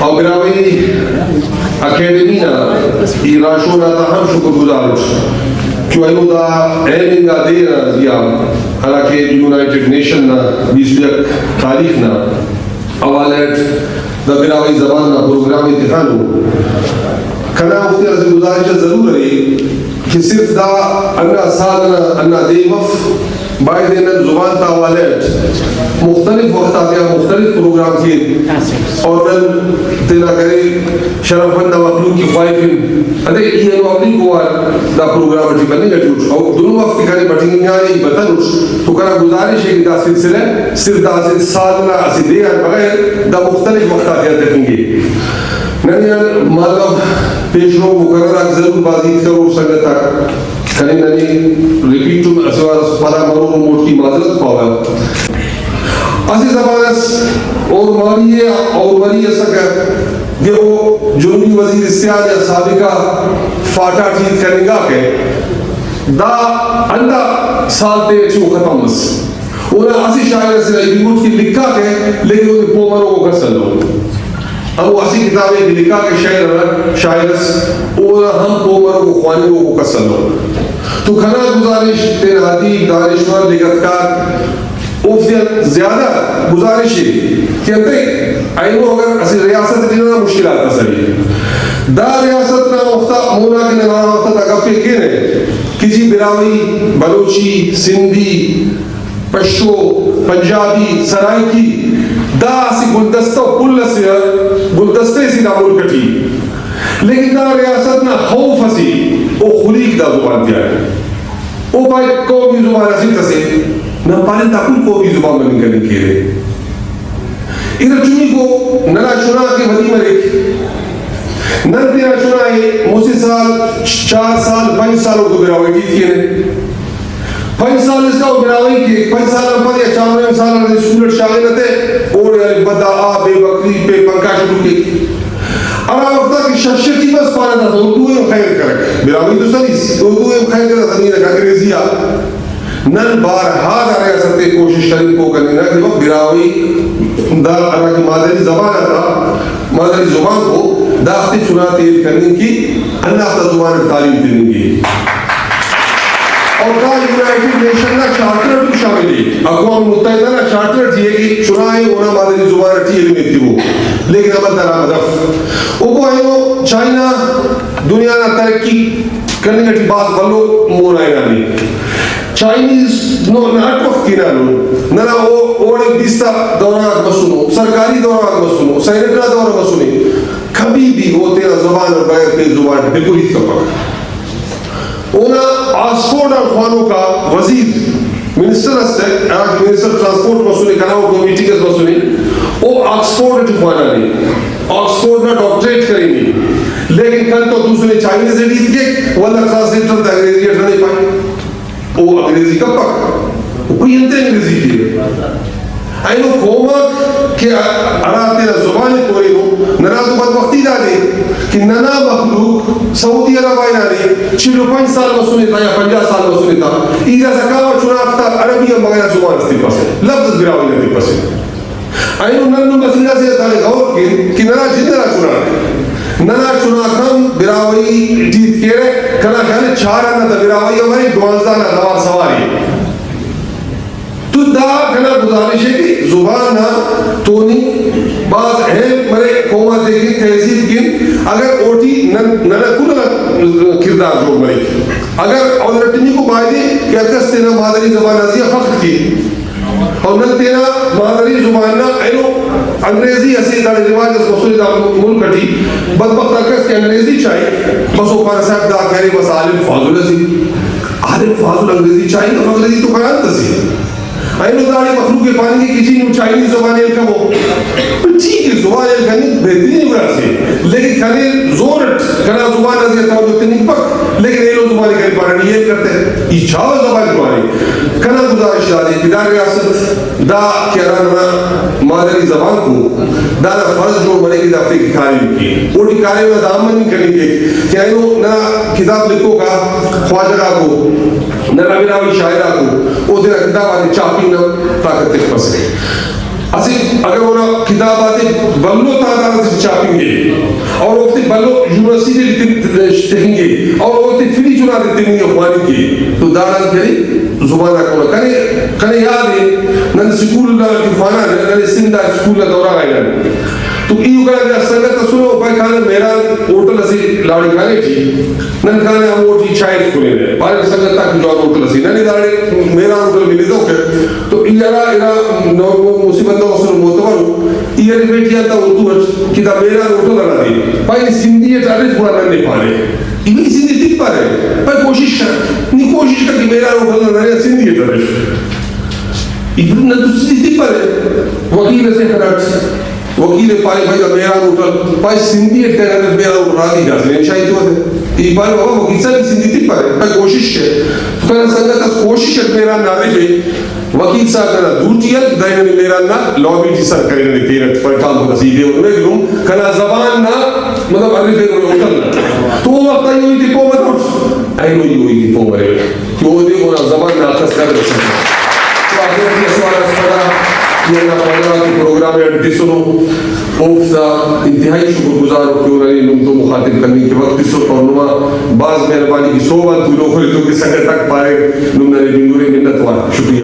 اور براوی اکیڈمی نا ای راشو نا تا ہم شکر گزار چو ایو دا ایننگا دے نا دیا حالانکہ یونائٹڈ نیشن نا 21 تاریخ نا اوالت دا براوی زبان نا پروگرام انتخانو کنا مفتی از گزارش ضرور رہی کہ صرف دا انا سالنا انا دے وف باید دینا زبان تا اوالت مختلف وقت آتیا مختلف پروگرام کی اور من دینا کرے شرفند مخلوق کی خواہفن ادھے یہ نوابلی کو دا پروگرام اٹھی کرنے گا جوش اور دونوں وقت کرے بٹھنگی آئی بطنوش تو کرا گزارش ہے کہ دا سلسلہ صرف دا سالنا اسی دے بغیر دا مختلف وقت آتیا دیکھیں گے ننیان مالب پیش رو مقررہ ضرور بازید کرو سنگتا کنی ننی ریپیٹو اسوار پدا مرور موٹ کی معذرت پاویا اسی زبانس اور ماریے اور مریے سکر یہ وہ جنوبی وزیر استعاد یا سابقہ فاٹا ٹھیک کرنے گا کہ دا اندہ سال تے چھو ختم بس انہا اسی شاعر سے ایبیوٹ کی لکھا کہ لیکن انہیں پومروں کو کسل لو اب وہ اسی کتابیں کی لکھا کہ شاعر اور ہم پومروں کو خوانیوں کو کسل لو تو کھنا گزارش تین حدیب دانشور لگتکار اوفیت زیادہ گزارش ہے کہ انتے اینو اگر اسی ریاست دینا مشکلات نسلی دا ریاست نا مفتا مولا کی نمانا مفتا تاکہ پہ کینے کسی براوی بلوچی سندھی پشتو پنجابی سرائکی دا اسی گلدستہ کل سے گلدستے سی دا ملک تھی لیکن دا ریاست نا خوف اسی او خلیق دا زبان دیا ہے او بھائی قومی زبان اسی تسے نہ پالن تاکن کو بھی زبان بنی کرنے کے لئے ادھر چنی کو ننا چنا کے ودی مرک نن تیرا چنا ہے موسی سال 4 سال 5 سال تو براوی کی تھی نے 5 سال اس کا براوی کی 5 سال پر یا 4 سال نے سکول شاگردتے اور بدا آ بے بکری پہ پنکا شروع کی ارا وقتا کہ شخصیتی بس پانا تھا اردو خیر کرک براوی تو سلیس اردو خیر کرک زمین کا انگریزیہ نن بارہا دا ریاست کوشش کریں کو کرنے نا کہ وقت براوی دا ارا کی مادری زبان آتا مادری زبان کو دا اختی چنا تیل کرنے کی اللہ اختا زبان تعلیم دینے کی اور دا یونائٹڈ نیشن نا چارٹر بھی شامل ہے اقوام متحدہ نا چارٹر دیئے کہ چنائے ہونا مادری زبان اٹھی علم اتیو لیکن عمل درہ مدف او کو آئینو چائنا دنیا نا ترقی کرنے کی باز بلو مونا آئینانی چائنیز نو ناٹ وقت کی نانو ننا اوڑے بیستا دورات بسنو سرکاری دورات بسنو سینٹرا دورات بسنی کبھی بھی وہ تیرا زبان اور بغیر تیز زبان بلکل ہی کپا اونا آسفورڈ اور خوانوں کا وزیر منسٹر استے آج منسٹر ٹرانسپورٹ بسنی کناو کمیٹی کس بسنی او آکسفورڈ جو خوانا نہیں آکسفورڈ میں ڈاکٹریٹ کریں گی لیکن کل تو دوسرے چائنیز ایڈیت کے والا ٹرانسلیٹر تا انگریزی اٹھا نہیں پائے وہ انگریزی کب پاک وہ کوئی انتے انگریزی کی اینو کوما کہ ارا تیرا زبان کوئی ہو ننا تو بد وقتی دا دے کہ ننا مخلوق سعودی عرب آئینا دے 45 سال مسونی تھا یا 50 سال مسونی تھا ایجا سکاوا چنافتا عربی اور مغیر زبان استی پسے لفظ براوی نتی پسے اینو ننو مسئلہ سے تانے غور کی کہ ننا جنرا چنا دے ننا چنا کم براوی جیت کے رہے کنا خیال 4 آنا تا براوی ہماری 12 نا دوار سواری تو دا کنا گزارش ہے کہ زبان نا تونی بعض اہم مرے قومہ دیکھیں تہذیب کن اگر اوٹی ننا کل کردار جو مرے اگر اولرٹنی کو بائدی کہ اکس تینا مادری زبان ازیہ فخر کی اور نن تینا مادری زبان نا اینو انگریزی اسی داڑی رواج اس مسئلہ دا ملک کٹی بدبخت اکس کے انگریزی چاہیے بس وہ پارا صاحب دا کہہ رہے بس عالم فاضل اسی عالم فاضل انگریزی چاہیے تو انگریزی تو قرآن تسی اینو داڑی مخلوق کے پانی کی کسی نو چائنی زبان ایل کمو ٹھیک ہے زبان ایل کنی بہترین برا سے لیکن کھنے زورت کنا زبان ازیہ توجہ تنک پک لیکن ایلو زبانی کری پارانی یہ کرتے ہیں ایچھاو زبان زبانی کنا گزارش دادی پیدار ریاست دا کہرانا مادری زبان کو دانا فرض جو بنے کی دفتے کی کاری کی اوٹی کاری میں دامن نہیں کرنی کے کہ اینو ننا کتاب لکھو کا خواجرہ کو ننا براوی شاعرہ کو او دینا کتاب آنے چاپی نا طاقت تک پس گئے اسی اگر وہ کتاب آتے بلو تعداد سے چھاپیں گے اور وہ بلو یونیورسٹی لکھیں گے اور وہ فری چنا دیتے ہیں اخوانی کی تو داران کری زبانہ کو کنے یاد ہے نن سکول کفانا نن سندہ سکول دورہ گئے تو ایو کہا سنگت سنو بھائی کھانے میرا ہوٹل اسی لاڑی کھانے تھی نن کھانے ہم وہ چائے سکولے نے بارے سنگت تک جو ہوٹل اسی ننی داڑے میرا ہوٹل ملی دو کہ تو ایرا مصیبت دو اصل موتور ایرا بیٹیا تا اردو کتا میرا ہوٹل لگا دی بھائی سندھی یہ تعریف بڑا ننے پانے ایمی سندھی تک پا رہے بھائی کوشش کر نہیں کوشش کر کہ میرا ہوٹل لگا رہے سندھی یہ تعریف ایمی تو سندھی تک پا رہے وکیل سے خراٹ وکیل پائے بھائی میرا ہوٹل پائے سندھی ایک کہنا میرا ہوٹل راتی جا سکتے ہیں شاید تو ہے یہ پائے بابا وکیل صاحب سندھی تک پائے بھائی کوشش ہے تو کہنا سنگت اس کوشش ہے میرا نارف ہے وکیل صاحب کہنا دوٹیت دائنے میں میرا نا لابی جی سر کرنے نے تیرت پر کام ہوتا سیدھے ہونے گلوں کہنا زبان نا مطلب عرف ہے ہوٹل نا تو وہ وقت آئی ہوئی تھی پو مطلب آئی ہوئی تھی پو مرے کہ وہ دیکھو نا زبان نا آخص کر رکھا تو آخر یہ سوال اس پڑا یہ اللہ تعالیٰ کی پروگرام اڈتی سنو اوفتا انتہائی شکر گزار ہو کہ انہوں نے نم تو مخاطب کرنے کے وقت سن اور نما بعض مہربانی کی 100 بار تو لوگ تو کہ سنگت تک پائے نم نے بندوری منت وارا شکریہ